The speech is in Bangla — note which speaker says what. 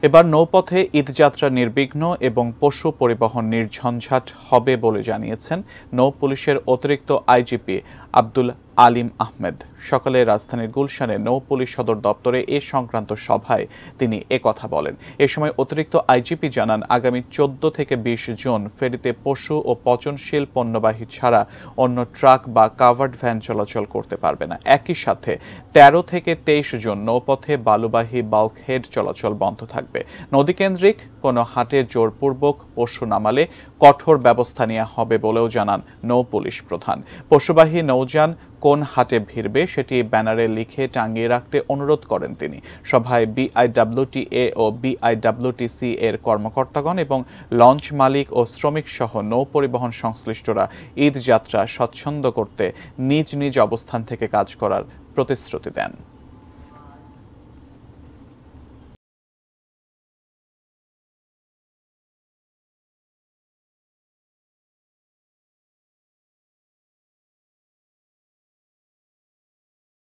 Speaker 1: এবার নৌপথে ঈদযাত্রা নির্বিঘ্ন এবং পশু পরিবহন নির্ঝঞ্ঝাট হবে বলে জানিয়েছেন নৌ পুলিশের অতিরিক্ত আইজিপি আব্দুল আলিম আহমেদ। সকালে রাজধানীর গুলশানে নৌ পুলিশ সদর দপ্তরে এ সংক্রান্ত সভায় তিনি একথা বলেন। এ সময় অতিরিক্ত আইজিপি জানান, আগামী 14 থেকে 20 জুন ফেরিতে পশু ও পচনশীল পণ্যবাহী ছাড়া অন্য ট্রাক বা কাভার্ড ভ্যান চলাচল করতে পারবে না। একই সাথে 13 থেকে 23 জুন নৌপথে বালুবাহী বাল্কহেড চলাচল বন্ধ থাকবে। নদীকেন্দ্রিক কোনো হাটে জোরপূর্বক পশু নামালে কঠোর ব্যবস্থা নেওয়া হবে বলেও জানান নৌ পুলিশ প্রধান। পশুবাহী নৌযান কোন হাটে ভিড়বে সেটি ব্যানারে লিখে টাঙিয়ে রাখতে অনুরোধ করেন তিনি। সভায় বিআইডব্লিউটিএ ও বিআইডব্লিউটিসি এর কর্মকর্তাগণ এবং লঞ্চ মালিক ও শ্রমিক সহ নৌ পরিবহন সংশ্লিষ্টরা ঈদ যাত্রা স্বচ্ছন্দ করতে নিজ নিজ অবস্থান থেকে কাজ করার প্রতিশ্রুতি দেন।